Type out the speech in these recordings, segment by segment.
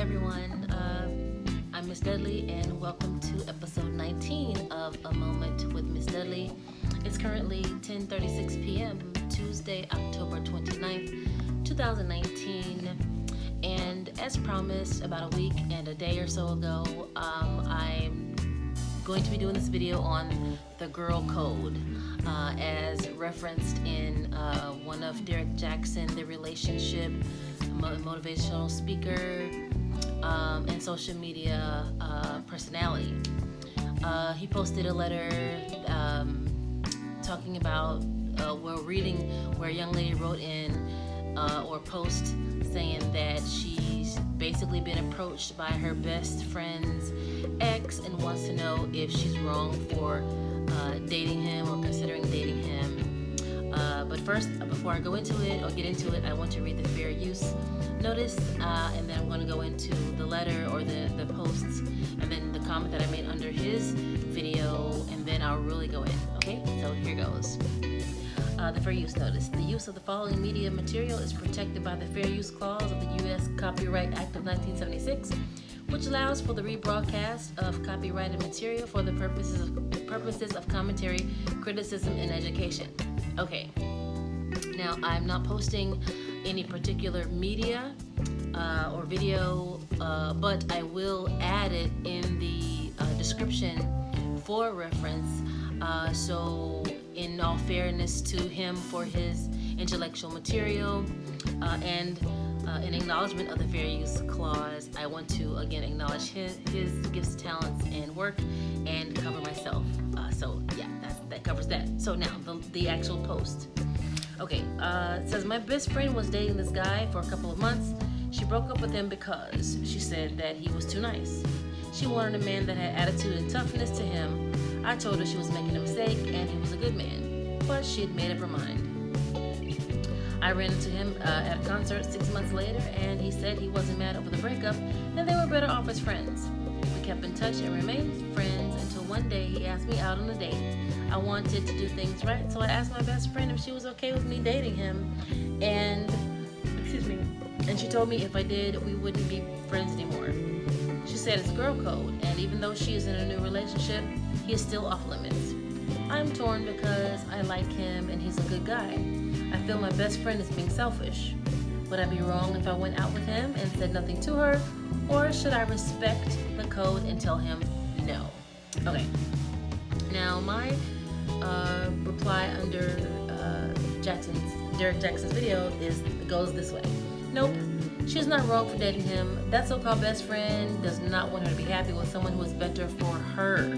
everyone. I'm Miss Dudley, and welcome to episode 19 of A Moment with Miss Dudley. It's currently 10:36 p.m., Tuesday, October 29th, 2019. And as promised, about a week and a day or so ago, I'm going to be doing this video on the girl code, as referenced in one of Derrick Jaxn, the relationship motivational speaker and social media personality. He posted a letter talking about where a young lady wrote in or post saying that she's basically been approached by her best friend's ex and wants to know if she's wrong for dating him or considering dating him. But first, before I go into it or get into it, I want to read the fair use notice, and then I'm going to go into the letter or the posts, and then the comment that I made under his video, and then I'll really go in. Okay, so here goes. The fair use notice. The use of the following media material is protected by the Fair Use Clause of the U.S. Copyright Act of 1976, which allows for the rebroadcast of copyrighted material for the purposes of commentary, criticism, and education. Okay, now I'm not posting any particular media or video, but I will add it in the description for reference. So in all fairness to him for his intellectual material and in acknowledgement of the Fair Use Clause, I want to again acknowledge his gifts, talents, and work, and cover myself. So yeah, that covers that. So now the actual post. Okay, it says, my best friend was dating this guy for a couple of months. She broke up with him because she said that he was too nice. She wanted a man that had attitude and toughness to him. I told her she was making a mistake and he was a good man, but she had made up her mind. I ran into him at a concert 6 months later, and he said he wasn't mad over the breakup and they were better off as friends. We kept in touch and remained friends until one day he asked me out on a date. I wanted to do things right, so I asked my best friend if she was okay with me dating him, and she told me if I did, we wouldn't be friends anymore. She said it's girl code, and even though she is in a new relationship, he is still off limits. I'm torn because I like him and he's a good guy. I feel my best friend is being selfish. Would I be wrong if I went out with him and said nothing to her, or should I respect the code and tell him no? Okay. Now my reply under Derrick Jaxn's video goes this way. Nope, she's not wrong for dating him. That so-called best friend does not want her to be happy with someone who is better for her.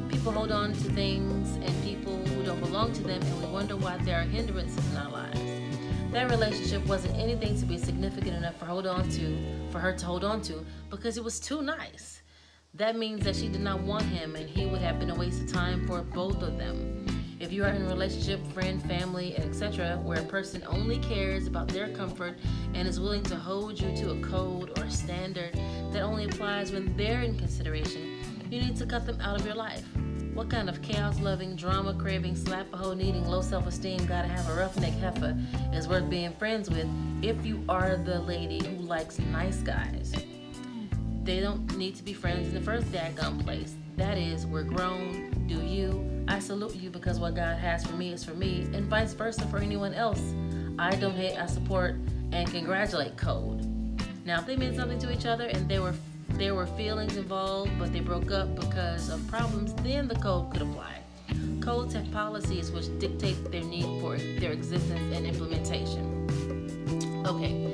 People hold on to things and people who don't belong to them, and we wonder why there are hindrances in our lives. That relationship wasn't anything to be significant enough for her to hold on to because it was too nice. That means that she did not want him, and he would have been a waste of time for both of them. If you are in a relationship, friend, family, etc., where a person only cares about their comfort and is willing to hold you to a code or a standard that only applies when they're in consideration, you need to cut them out of your life. What kind of chaos-loving, drama-craving, slap-a-hoe-needing, low self-esteem, gotta have a roughneck heifer is worth being friends with if you are the lady who likes nice guys? They don't need to be friends in the first daggone place. That is, we're grown, do you. I salute you because what God has for me is for me, and vice versa for anyone else. I don't hate, I support, and congratulate code. Now, if they meant something to each other and there were feelings involved, but they broke up because of problems, then the code could apply. Codes have policies which dictate their need for their existence and implementation. Okay.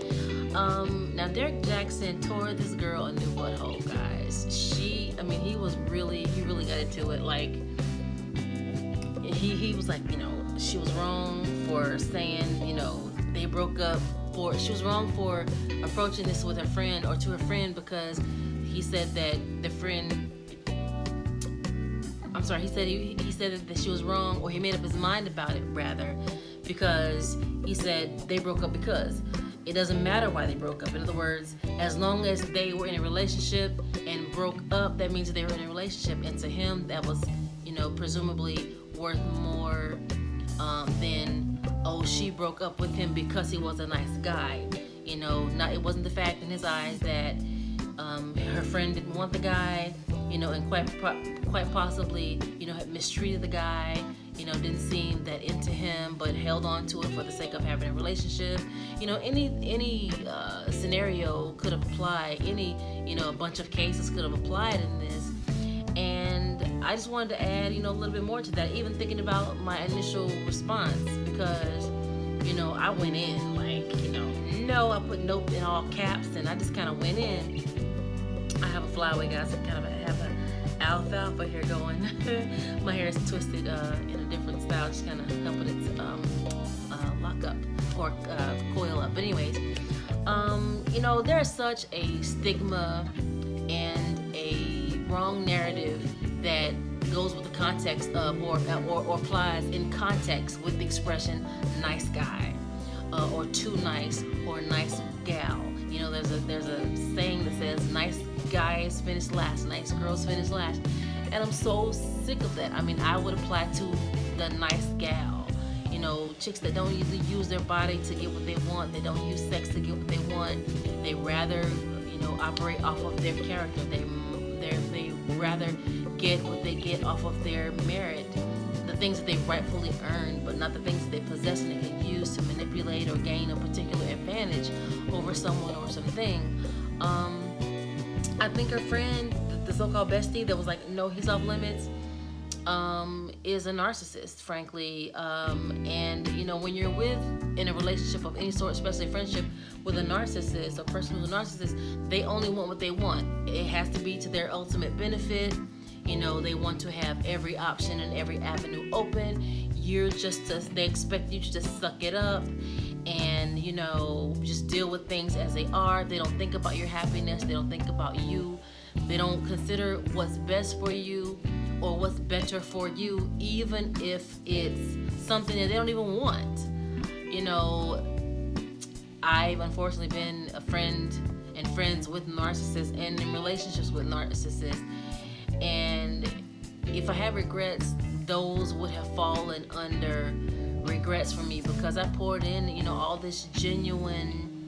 Now Derrick Jaxn tore this girl a new butthole, guys. He really got into it. Like, he was like, she was wrong for saying, they broke up. She was wrong for approaching this with her friend or to her friend because he said that the friend. I'm sorry. He said that she was wrong, or he made up his mind about it rather, because he said they broke up because. It doesn't matter why they broke up. In other words, as long as they were in a relationship and broke up, that means that they were in a relationship. And to him, that was, presumably worth more than, she broke up with him because he was a nice guy. It wasn't the fact in his eyes that Her friend didn't want the guy, and quite possibly, had mistreated the guy, didn't seem that into him, but held on to it for the sake of having a relationship. Any scenario could have applied. A bunch of cases could have applied in this. And I just wanted to add, a little bit more to that, even thinking about my initial response, because, I went in like, no, I put nope in all caps, and I just kind of went in. I have a flyway, guys. I kind of have an alfalfa hair going. My hair is twisted in a different style, just kind of helping it lock up or coil up. But anyways, there's such a stigma and a wrong narrative that goes with the context of or applies in context with the expression nice guy or too nice or nice gal. There's a saying that says nice guys finish last, nice girls finish last, and I'm so sick of that. I would apply to the nice gal. Chicks that don't usually use their body to get what they want. They don't use sex to get what they want. They rather operate off of their character. They rather get what they get off of their merit, the things that they rightfully earned, but not the things that they possess and they can use to manipulate or gain a particular advantage over someone or something. I think her friend, the so-called bestie that was like, no, he's off limits, is a narcissist, frankly. And when you're in a relationship of any sort, especially a friendship with a narcissist, a person who's a narcissist, they only want what they want. It has to be to their ultimate benefit. They want to have every option and every avenue open. They expect you to just suck it up and, just deal with things as they are. They don't think about your happiness. They don't think about you. They don't consider what's best for you or what's better for you, even if it's something that they don't even want. I've unfortunately been a friend and friends with narcissists and in relationships with narcissists. And if I have regrets, those would have fallen under regrets for me, because I poured in, all this genuine,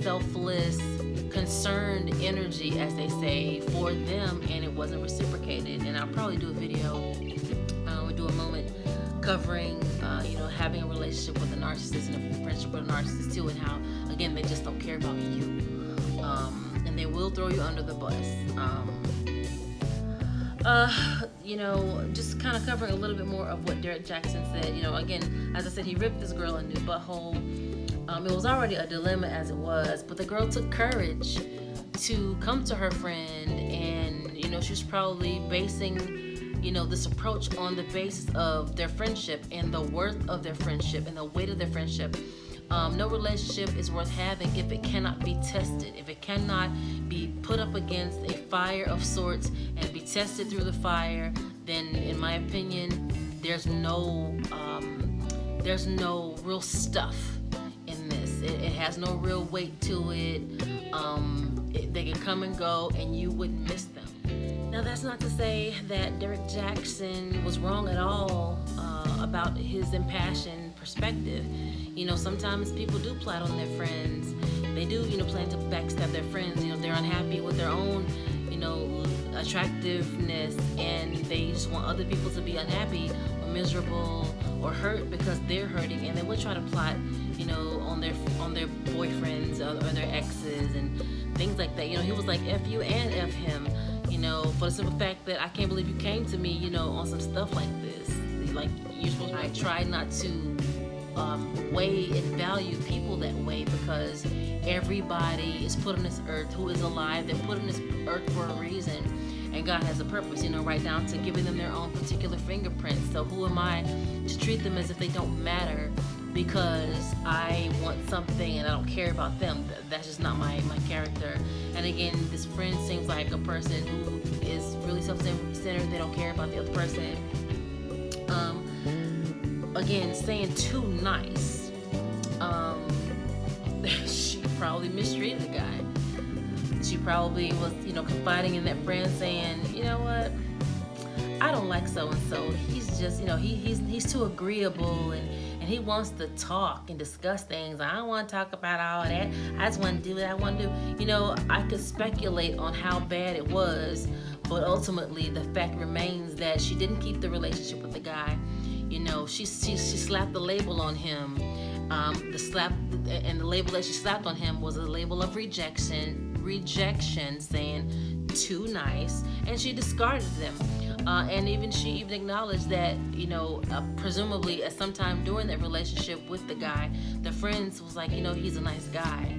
selfless, concerned energy, as they say, for them, and it wasn't reciprocated. And I'll probably do a video, we'll do a moment covering, having a relationship with a narcissist and a friendship with a narcissist too, and how, again, they just don't care about you. And they will throw you under the bus. Just kind of covering a little bit more of what Derrick Jaxn said. Again, as I said, he ripped this girl a new butthole. It was already a dilemma as it was, but the girl took courage to come to her friend, and, she was probably basing, this approach on the basis of their friendship and the worth of their friendship and the weight of their friendship. No relationship is worth having if it cannot be tested, if it cannot be put up against a fire of sorts and be tested through the fire. Then, in my opinion, there's no real stuff in this. It has no real weight to it. They can come and go, and you wouldn't miss them. Now, that's not to say that Derrick Jaxn was wrong at all about his impassioned perspective. Sometimes people do plot on their friends. They do, plan to backstab their friends. They're unhappy with their own, attractiveness, and they just want other people to be unhappy or miserable or hurt because they're hurting, and they would try to plot, on their boyfriends or their exes and things like that. He was like, F you and F him, for the simple fact that I can't believe you came to me, on some stuff like this. Like, you're supposed to try not to weigh and value people that way, because everybody is put on this earth who is alive. They're put on this earth for a reason, and God has a purpose, right down to giving them their own particular fingerprints. So who am I to treat them as if they don't matter because I want something and I don't care about them? That's just not my character. And again, this friend seems like a person who is really self-centered. They don't care about the other person. Again, saying too nice. She probably mistreated the guy. She probably was, confiding in that friend, saying, you know what, I don't like so and so. He's just, he's too agreeable, and he wants to talk and discuss things. I don't want to talk about all that. I just want to do what I want to do. You know, I could speculate on how bad it was, but ultimately the fact remains that she didn't keep the relationship with the guy. You know, she slapped the label on him. The label that she slapped on him was a label of rejection, saying too nice, and she discarded them. And she even acknowledged that, you know, presumably at some time during that relationship with the guy, the friends was like, you know, he's a nice guy.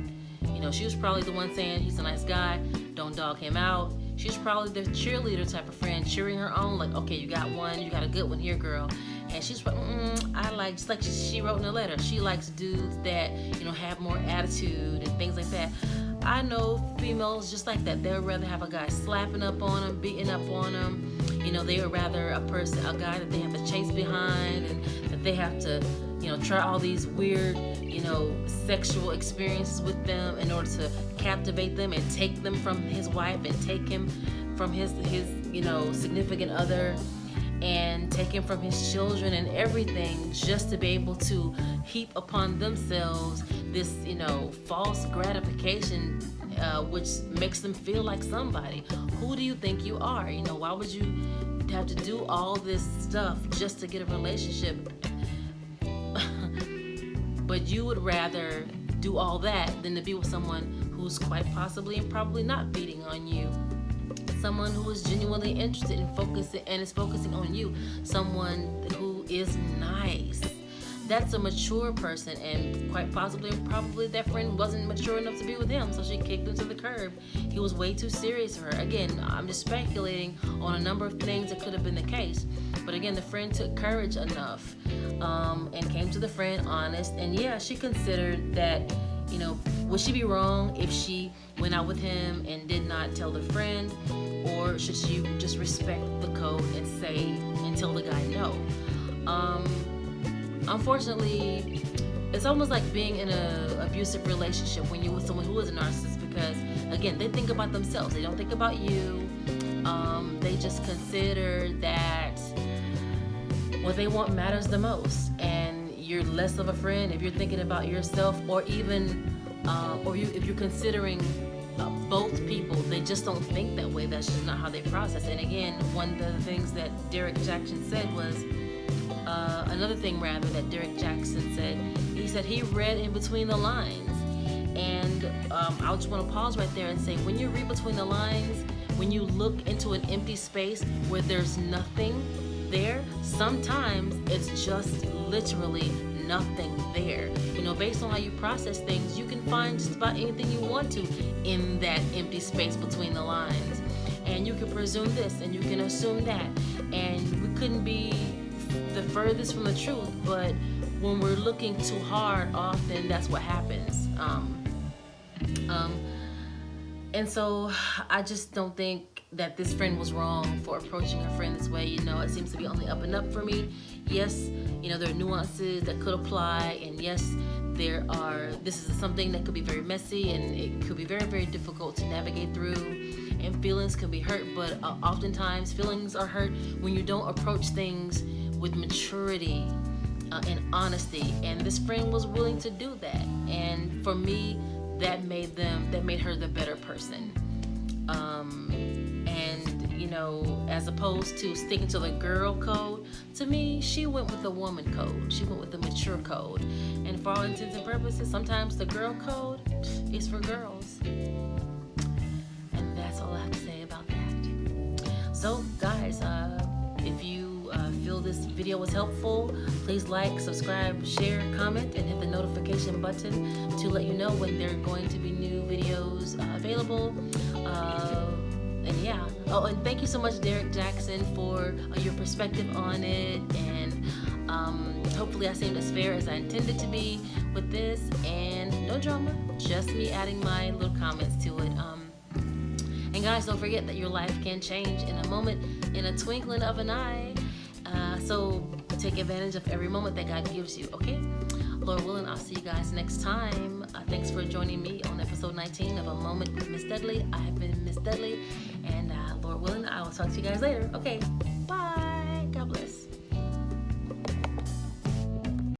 You know, she was probably the one saying he's a nice guy, don't dog him out. She was probably the cheerleader type of friend, cheering her on, like, okay, you got one, you got a good one here, girl. And she's just like she wrote in a letter, she likes dudes that, you know, have more attitude and things like that. I know females just like that. They would rather have a guy slapping up on them, beating up on them. You know, they would rather a guy that they have to chase behind and that they have to, you know, try all these weird, you know, sexual experiences with them in order to captivate them and take them from his wife and take him from his you know, significant other and take him from his children and everything, just to be able to heap upon themselves this, you know, false gratification, which makes them feel like somebody. Who do you think you are? You know, why would you have to do all this stuff just to get a relationship? But you would rather do all that than to be with someone who's quite possibly and probably not beating on you. Someone who is genuinely interested in focusing on you. Someone who is nice. That's a mature person, and quite possibly and probably that friend wasn't mature enough to be with him, so she kicked him to the curb. He was way too serious for her. Again, I'm just speculating on a number of things that could have been the case. But again, the friend took courage enough and came to the friend honest. And yeah, she considered that, you know, would she be wrong if she went out with him and did not tell the friend? Or should she just respect the code and say and tell the guy no? Unfortunately, it's almost like being in an abusive relationship when you're with someone who is a narcissist, because again, they think about themselves. They don't think about you. They just consider that what they want matters the most, and you're less of a friend if you're thinking about yourself, or even if you're considering both people. They just don't think that way. That's just not how they process. And again, one of the things that Derrick Jaxn said was, another thing rather that Derrick Jaxn said, he said he read in between the lines. And I just want to pause right there and say, when you read between the lines, when you look into an empty space where there's nothing there, sometimes it's just literally nothing there. You know, based on how you process things, you can find just about anything you want to in that empty space between the lines. And you can presume this and you can assume that. And we couldn't be the furthest from the truth, but when we're looking too hard, often that's what happens. And so I just don't think that this friend was wrong for approaching her friend this way. You know, it seems to be only up and up for me. Yes, you know, there are nuances that could apply, and yes, this is something that could be very messy, and it could be very, very difficult to navigate through, and feelings can be hurt, but oftentimes feelings are hurt when you don't approach things with maturity and honesty, and this friend was willing to do that, and for me, that made her the better person. And you know, as opposed to sticking to the girl code, to me, she went with the woman code. She went with the mature code. And for all intents and purposes, sometimes the girl code is for girls. And that's all I have to say about that. So, guys, if you feel this video was helpful, please like, subscribe, share, comment, and hit the notification button to let you know when there are going to be new videos available. And yeah, and thank you so much, Derrick Jaxn, for your perspective on it, and hopefully I seemed as fair as I intended to be with this, and no drama, just me adding my little comments to it. And guys, don't forget that your life can change in a moment, in a twinkling of an eye. So take advantage of every moment that God gives you, okay? Lord willing, I'll see you guys next time. Thanks for joining me on episode 19 of A Moment with Miss Dudley. I have been Miss Dudley, and Lord willing, I will talk to you guys later. Okay, bye. God bless.